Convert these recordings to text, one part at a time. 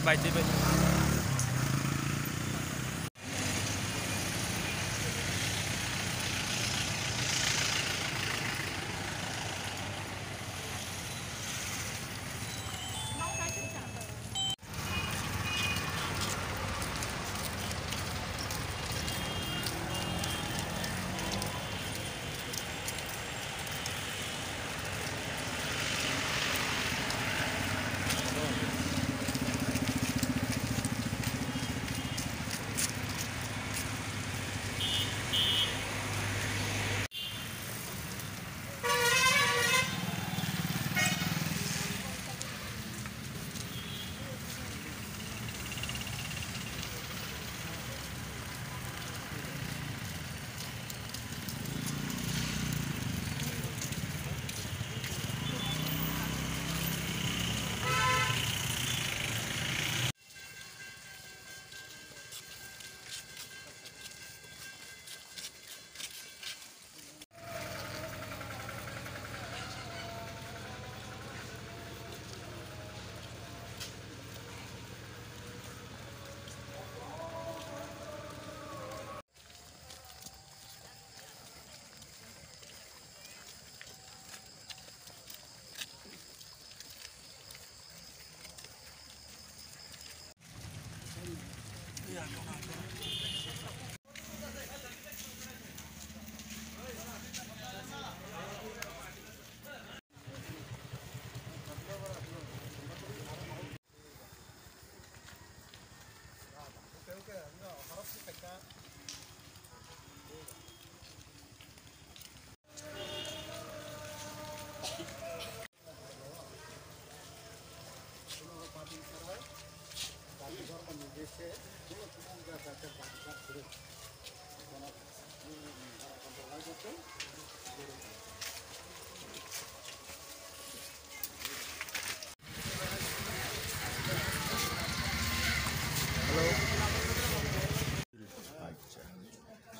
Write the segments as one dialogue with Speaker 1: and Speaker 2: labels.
Speaker 1: বাইতে বাইতে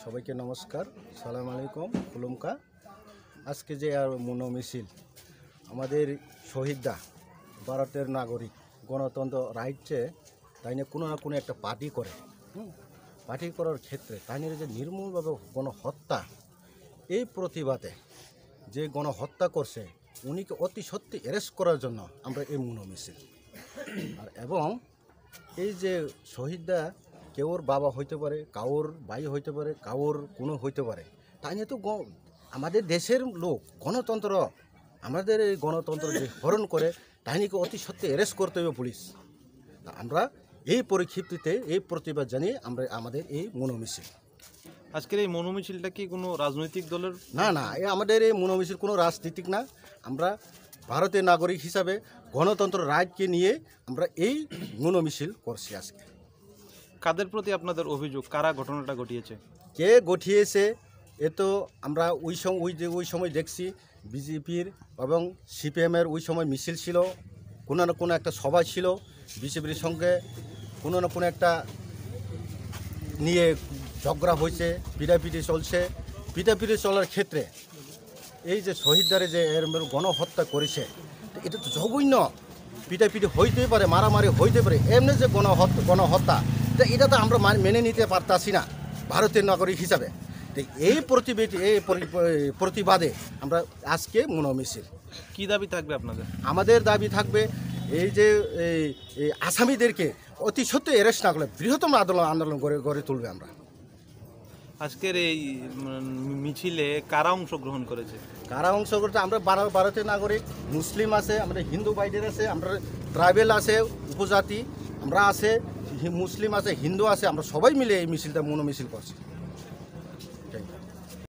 Speaker 2: সবাইকে নমস্কার, সালাম আলাইকুম, খুলুমকা। আজকে যে আর মনো মিছিল আমাদের শহীদরা ভারতের নাগরিক গণতন্ত্র রাইটে তাই নিয়ে কোনো না কোনো একটা পার্টি করে, পার্টি করার ক্ষেত্রে তাই নিয়ে যে নির্মূলভাবে গণহত্যা, এই প্রতিবাদে যে গণহত্যা করছে উনিকে অতি সত্যি অ্যারেস্ট করার জন্য আমরা এই মনো মিছিল। আর এবং এই যে শহীদরা কেউর বাবা হইতে পারে, কাউর ভাই হইতে পারে, কাউর কোনো হইতে পারে, তাই নিয়ে তো আমাদের দেশের লোক গণতন্ত্র, আমাদের এই গণতন্ত্র যে হরণ করে তাই নিয়ে অতি সত্যি অ্যারেস্ট করতে হবে পুলিশ। আমরা এই পরিক্ষিপ্তিতে এই প্রতিবাদ জানিয়ে আমরা আমাদের এই মনো মিছিল।
Speaker 1: আজকের এই মনো মিছিলটা কি কোনো রাজনৈতিক দলের?
Speaker 2: না না, আমাদের এই মনো মিছিল কোনো রাজনীতিক না। আমরা ভারতের নাগরিক হিসাবে গণতন্ত্র রাইটকে নিয়ে আমরা এই মনো মিছিল করছি আজকে।
Speaker 1: কাদের প্রতি আপনাদের অভিযোগ? কারা ঘটনাটা ঘটিয়েছে?
Speaker 2: কে ঘটিয়েছে এ তো আমরা ওই সময় দেখছি বিজেপির এবং সিপিএমের ওই সময় মিছিল ছিল, কোনো না কোনো একটা সভা ছিল, বিজেপির সঙ্গে কোনো না কোনো একটা নিয়ে ঝগড়া হয়েছে, পিটাপিটি চলছে। পিটাপিটি চলার ক্ষেত্রে এই যে শহীদদারে যে এর গণহত্যা করেছে, এটা তো জঘন্য। পিটাপিটি হইতেই পারে, মারামারি হইতে পারে, এমনি যে গণহত্যা এটা তো আমরা মেনে নিতে পারতাছি না ভারতের নাগরিক হিসাবে। তো এই প্রতিবাদে আমরা আজকে মনো মিছিল।
Speaker 1: কী দাবি থাকবে আপনাদের?
Speaker 2: আমাদের দাবি থাকবে এই যে আসামিদেরকে অতি সত্ত্বর অ্যারেস্ট না করলে বৃহত্তম আন্দোলন গড়ে তুলবে আমরা।
Speaker 1: আজকের এই মিছিলে কারা অংশগ্রহণ করেছে?
Speaker 2: কারা অংশ করতে আমরা ভারতের নাগরিক, মুসলিম আছে, আমরা হিন্দু বাইদের আছে, আমরা ট্রাইবেল আছে, উপজাতি আমরা আছে, মুসলিম আছে, হিন্দু আছে, আমরা সবাই মিলে এই মিছিলটা মনো মিছিল করছি।